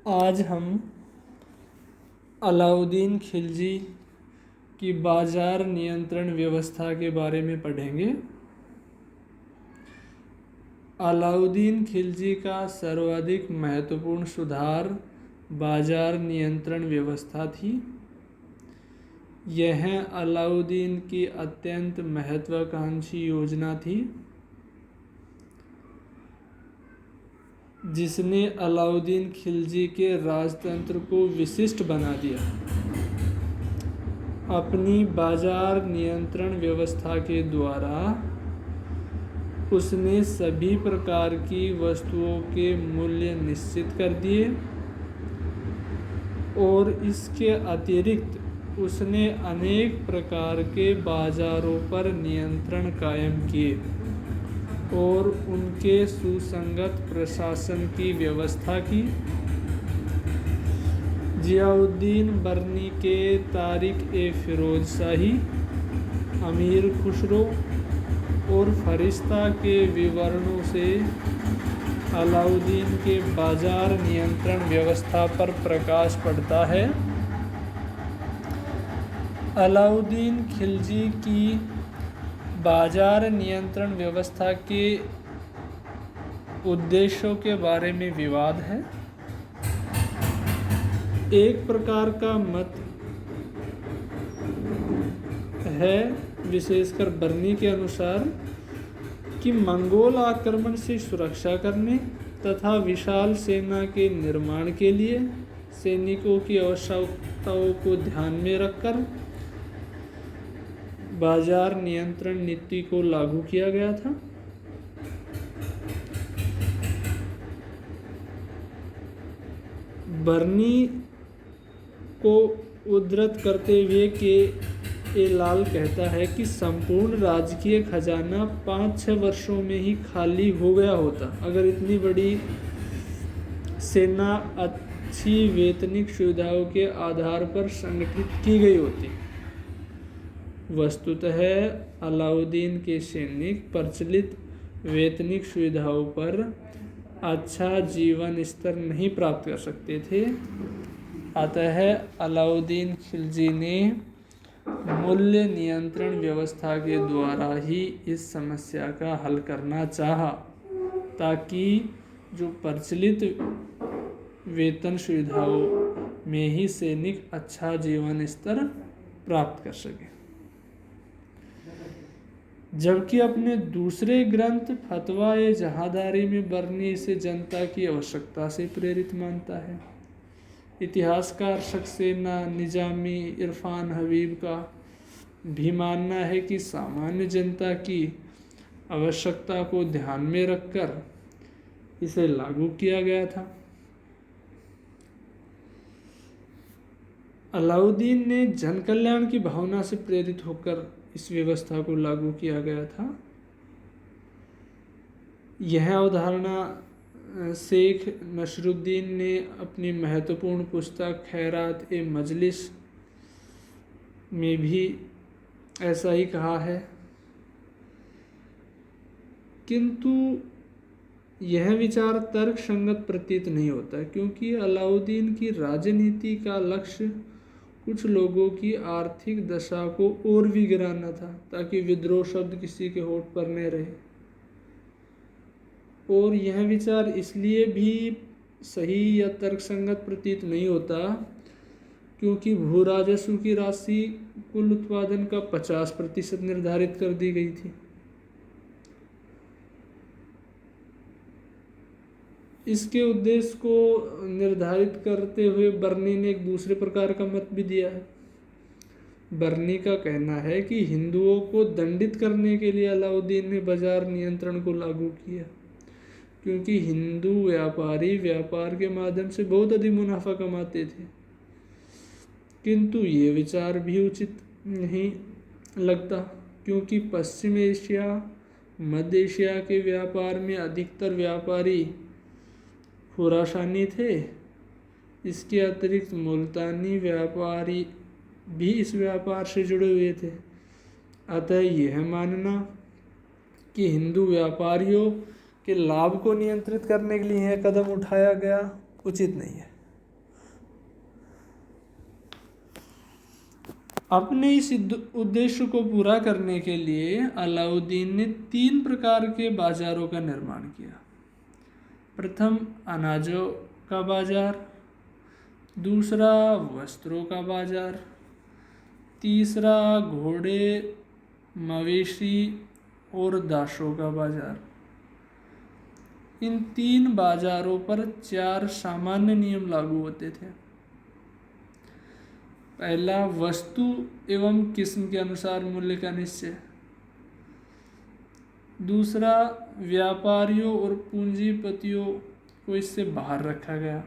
आज हम अलाउद्दीन खिलजी की बाजार नियंत्रण व्यवस्था के बारे में पढ़ेंगे। अलाउद्दीन खिलजी का सर्वाधिक महत्वपूर्ण सुधार बाजार नियंत्रण व्यवस्था थी। यह अलाउद्दीन की अत्यंत महत्वाकांक्षी योजना थी जिसने अलाउद्दीन खिलजी के राजतंत्र को विशिष्ट बना दिया। अपनी बाजार नियंत्रण व्यवस्था के द्वारा उसने सभी प्रकार की वस्तुओं के मूल्य निश्चित कर दिए और इसके अतिरिक्त उसने अनेक प्रकार के बाजारों पर नियंत्रण कायम किए और उनके सुसंगत प्रशासन की व्यवस्था की। जियाउद्दीन बर्नी के तारिक-ए-फिरोज शाही, अमीर खुसरो और फरिश्ता के विवरणों से अलाउद्दीन के बाजार नियंत्रण व्यवस्था पर प्रकाश पड़ता है। अलाउद्दीन खिलजी की बाजार नियंत्रण व्यवस्था के उद्देश्यों के बारे में विवाद है। एक प्रकार का मत है, विशेषकर बर्नी के अनुसार, कि मंगोल आक्रमण से सुरक्षा करने तथा विशाल सेना के निर्माण के लिए सैनिकों की आवश्यकताओं को ध्यान में रखकर बाजार नियंत्रण नीति को लागू किया गया था। बर्नी को उद्धृत करते हुए के लाल कहता है कि संपूर्ण राजकीय खजाना 5-6 वर्षों में ही खाली हो गया होता अगर इतनी बड़ी सेना अच्छी वेतनिक सुविधाओं के आधार पर संगठित की गई होती। वस्तुतः अलाउद्दीन के सैनिक प्रचलित वेतनिक सुविधाओं पर अच्छा जीवन स्तर नहीं प्राप्त कर सकते थे। अतः अलाउद्दीन खिलजी ने मूल्य नियंत्रण व्यवस्था के द्वारा ही इस समस्या का हल करना चाहा, ताकि जो प्रचलित वेतन सुविधाओं में ही सैनिक अच्छा जीवन स्तर प्राप्त कर सके। जबकि अपने दूसरे ग्रंथ फतवा-ए-जहादारी में बर्नी इसे जनता की आवश्यकता से प्रेरित मानता है। इतिहासकार सक्सेना निजामी इरफान हबीब का भी मानना है कि सामान्य जनता की आवश्यकता को ध्यान में रखकर इसे लागू किया गया था। अलाउद्दीन ने जन कल्याण की भावना से प्रेरित होकर इस व्यवस्था को लागू किया गया था। यह अवधारणा शेख नसरुद्दीन ने अपनी महत्वपूर्ण पुस्तक खैरात-ए-मजलिस में भी ऐसा ही कहा है। किंतु यह विचार तर्क संगत प्रतीत नहीं होता, क्योंकि अलाउद्दीन की राजनीति का लक्ष्य कुछ लोगों की आर्थिक दशा को और भी गिराना था, ताकि विद्रोह शब्द किसी के होठ पर न रहे। और यह विचार इसलिए भी सही या तर्कसंगत प्रतीत नहीं होता क्योंकि भू राजस्व की राशि कुल उत्पादन का 50% निर्धारित कर दी गई थी। इसके उद्देश्य को निर्धारित करते हुए बर्नी ने एक दूसरे प्रकार का मत भी दिया है। बर्नी का कहना है कि हिंदुओं को दंडित करने के लिए अलाउद्दीन ने बाजार नियंत्रण को लागू किया, क्योंकि हिंदू व्यापारी व्यापार के माध्यम से बहुत अधिक मुनाफा कमाते थे। किंतु ये विचार भी उचित नहीं लगता, क्योंकि पश्चिम एशिया मध्य एशिया के व्यापार में अधिकतर व्यापारी खुरासानी थे। इसके अतिरिक्त मुल्तानी व्यापारी भी इस व्यापार से जुड़े हुए थे। अतः यह मानना कि हिंदू व्यापारियों के लाभ को नियंत्रित करने के लिए यह कदम उठाया गया उचित नहीं है। अपने इस उद्देश्य को पूरा करने के लिए अलाउद्दीन ने 3 प्रकार के बाजारों का निर्माण किया। प्रथम अनाजों का बाजार, दूसरा वस्त्रों का बाजार, तीसरा घोड़े, मवेशी और दासों का बाजार। इन 3 बाजारों पर 4 सामान्य नियम लागू होते थे। पहला, वस्तु एवं किस्म के अनुसार मूल्य का निश्चय। दूसरा, व्यापारियों और पूंजीपतियों को इससे बाहर रखा गया।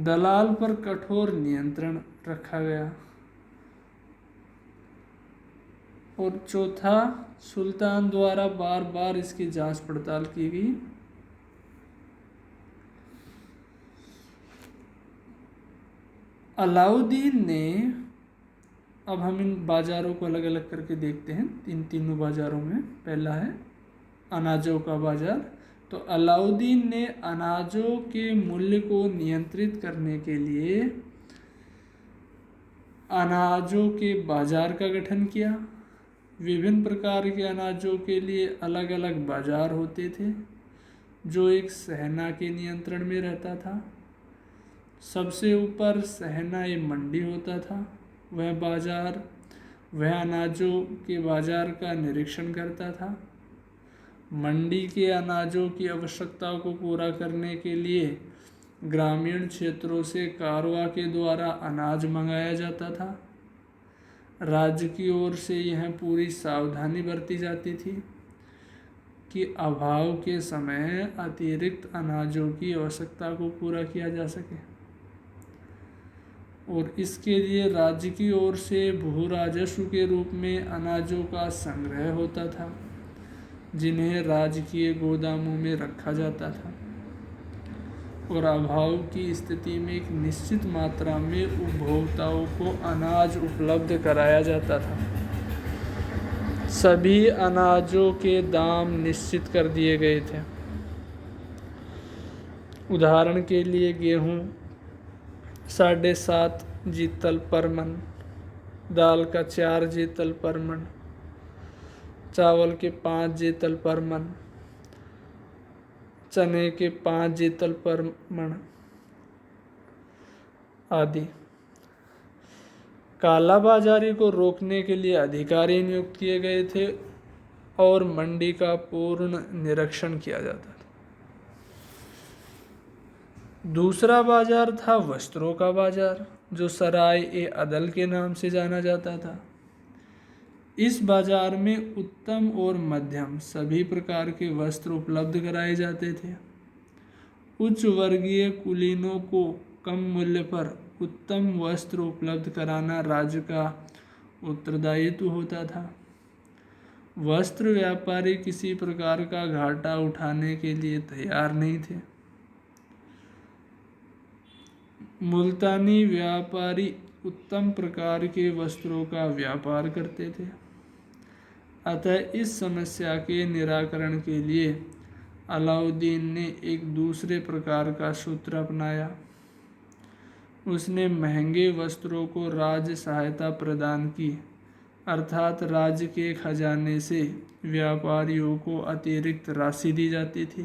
दलाल पर कठोर नियंत्रण रखा गया। और चौथा, सुल्तान द्वारा बार बार इसकी जांच पड़ताल की गई। अलाउद्दीन ने, अब हम इन बाजारों को अलग अलग करके देखते हैं। तीनों बाजारों में पहला है अनाजों का बाजार। तो अलाउद्दीन ने अनाजों के मूल्य को नियंत्रित करने के लिए अनाजों के बाजार का गठन किया। विभिन्न प्रकार के अनाजों के लिए अलग अलग बाजार होते थे, जो एक सहना के नियंत्रण में रहता था। सबसे ऊपर सहना मंडी होता था। वह अनाजों के बाजार का निरीक्षण करता था। मंडी के अनाजों की आवश्यकताओं को पूरा करने के लिए ग्रामीण क्षेत्रों से कारवां के द्वारा अनाज मंगाया जाता था। राज्य की ओर से यह पूरी सावधानी बरती जाती थी कि अभाव के समय अतिरिक्त अनाजों की आवश्यकता को पूरा किया जा सके। और इसके लिए राज्य की ओर से भू राजस्व के रूप में अनाजों का संग्रह होता था, जिन्हें राजकीय गोदामों में रखा जाता था। और अभाव की स्थिति में एक निश्चित मात्रा में उपभोक्ताओं को अनाज उपलब्ध कराया जाता था। सभी अनाजों के दाम निश्चित कर दिए गए थे। उदाहरण के लिए गेहूँ 7.5 जीतल पर मन, दाल का 4 जीतल पर मन, चावल के 5 जीतल पर मन, चने के 5 जीतल पर मन आदि। कालाबाजारी को रोकने के लिए अधिकारी नियुक्त किए गए थे और मंडी का पूर्ण निरीक्षण किया जाता था। दूसरा बाजार था वस्त्रों का बाजार, जो सराय ए अदल के नाम से जाना जाता था। इस बाजार में उत्तम और मध्यम सभी प्रकार के वस्त्र उपलब्ध कराए जाते थे। उच्च वर्गीय कुलीनों को कम मूल्य पर उत्तम वस्त्र उपलब्ध कराना राज्य का उत्तरदायित्व होता था। वस्त्र व्यापारी किसी प्रकार का घाटा उठाने के लिए तैयार नहीं थे। मुल्तानी व्यापारी उत्तम प्रकार के वस्त्रों का व्यापार करते थे। अतः इस समस्या के निराकरण के लिए अलाउद्दीन ने एक दूसरे प्रकार का सूत्र अपनाया। उसने महंगे वस्त्रों को राज्य सहायता प्रदान की, अर्थात राज्य के खजाने से व्यापारियों को अतिरिक्त राशि दी जाती थी,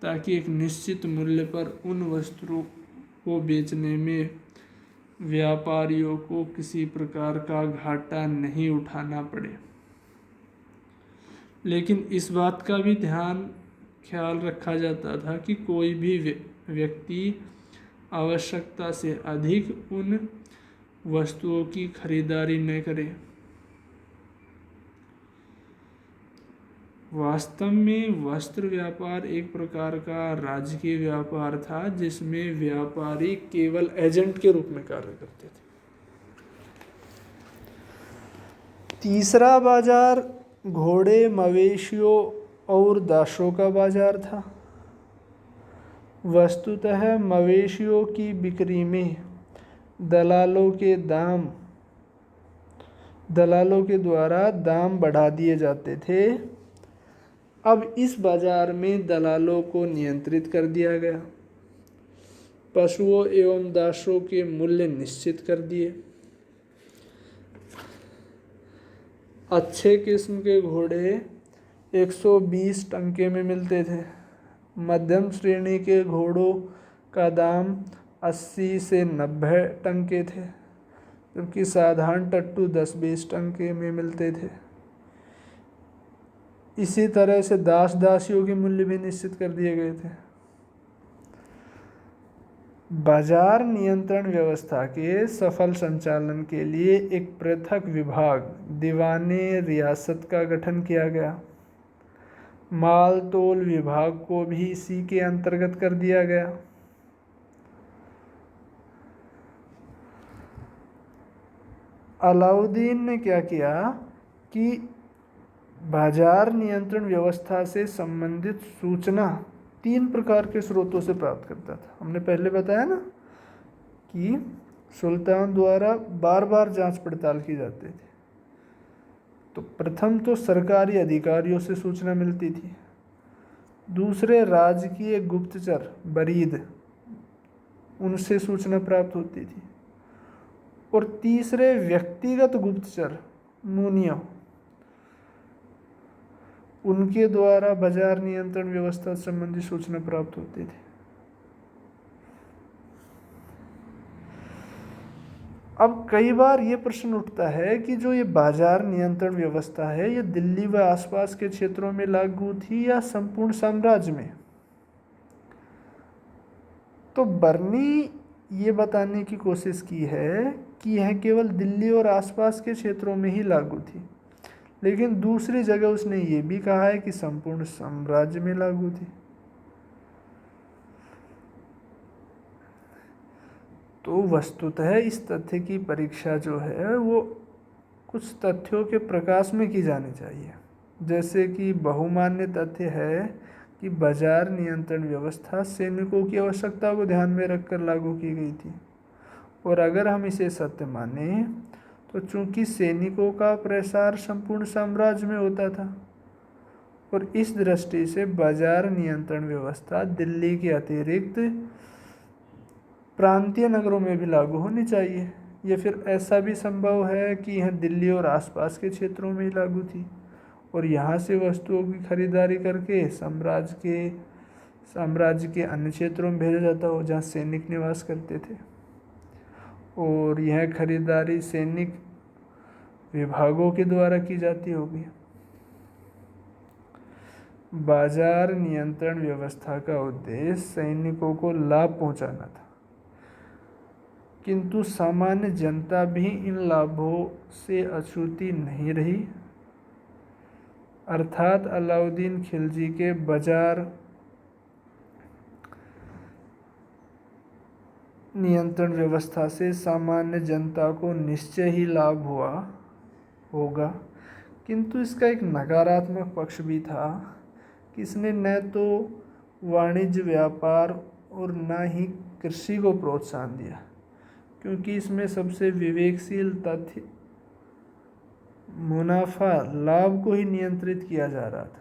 ताकि एक निश्चित मूल्य पर उन वस्त्रों को बेचने में व्यापारियों को किसी प्रकार का घाटा नहीं उठाना पड़े। लेकिन इस बात का भी ख्याल रखा जाता था कि कोई भी व्यक्ति आवश्यकता से अधिक उन वस्तुओं की खरीदारी न करे। वास्तव में वस्त्र व्यापार एक प्रकार का राजकीय व्यापार था, जिसमें व्यापारी केवल एजेंट के रूप में कार्य करते थे। तीसरा बाजार घोड़े, मवेशियों और दासों का बाजार था। वस्तुतः मवेशियों की बिक्री में दलालों के द्वारा दाम बढ़ा दिए जाते थे। अब इस बाजार में दलालों को नियंत्रित कर दिया गया। पशुओं एवं दासों के मूल्य निश्चित कर दिए। अच्छे किस्म के घोड़े 120 टंके में मिलते थे। मध्यम श्रेणी के घोड़ों का दाम 80 से 90 टंके थे, जबकि साधारण टट्टू 10-20 टंके में मिलते थे। इसी तरह से दास दासियों के मूल्य भी निश्चित कर दिए गए थे। बाजार नियंत्रण व्यवस्था के सफल संचालन के लिए एक पृथक विभाग दीवाने रियासत का गठन किया गया। माल तोल विभाग को भी इसी के अंतर्गत कर दिया गया। अलाउद्दीन ने क्या किया कि बाजार नियंत्रण व्यवस्था से संबंधित सूचना 3 प्रकार के स्रोतों से प्राप्त करता था। हमने पहले बताया ना कि सुल्तान द्वारा बार बार जांच पड़ताल की जाती थी। तो प्रथम तो सरकारी अधिकारियों से सूचना मिलती थी, दूसरे राजकीय गुप्तचर बरीद, उनसे सूचना प्राप्त होती थी, और तीसरे व्यक्तिगत गुप्तचर मुनियों, उनके द्वारा बाजार नियंत्रण व्यवस्था संबंधी सूचना प्राप्त होती थी। अब कई बार ये प्रश्न उठता है कि जो ये बाजार नियंत्रण व्यवस्था है, ये दिल्ली व आसपास के क्षेत्रों में लागू थी या संपूर्ण साम्राज्य में? तो बर्नी ये बताने की कोशिश की है कि यह केवल दिल्ली और आसपास के क्षेत्रों में ही लागू थी, लेकिन दूसरी जगह उसने ये भी कहा है कि संपूर्ण साम्राज्य में लागू थी। तो वस्तुतः इस तथ्य की परीक्षा जो है वो कुछ तथ्यों के प्रकाश में की जानी चाहिए। जैसे कि बहुमान्य तथ्य है कि बाजार नियंत्रण व्यवस्था सैनिकों की आवश्यकता को ध्यान में रखकर लागू की गई थी, और अगर हम इसे सत्य माने तो चूंकि सैनिकों का प्रसार संपूर्ण साम्राज्य में होता था, और इस दृष्टि से बाजार नियंत्रण व्यवस्था दिल्ली के अतिरिक्त प्रांतीय नगरों में भी लागू होनी चाहिए, या फिर ऐसा भी संभव है कि यह दिल्ली और आसपास के क्षेत्रों में ही लागू थी और यहाँ से वस्तुओं की खरीदारी करके साम्राज्य के अन्य क्षेत्रों में भेजा जाता हो जहाँ सैनिक निवास करते थे, और यह खरीदारी सैनिक विभागों के द्वारा की जाती होगी। बाजार नियंत्रण व्यवस्था का उद्देश्य सैनिकों को लाभ पहुंचाना था, किंतु सामान्य जनता भी इन लाभों से अछूती नहीं रही। अर्थात अलाउद्दीन खिलजी के बाजार नियंत्रण व्यवस्था से सामान्य जनता को निश्चय ही लाभ हुआ होगा, किंतु इसका एक नकारात्मक पक्ष भी था कि इसने न तो वाणिज्य व्यापार और न ही कृषि को प्रोत्साहन दिया, क्योंकि इसमें सबसे विवेकशील तथ्य मुनाफा लाभ को ही नियंत्रित किया जा रहा था।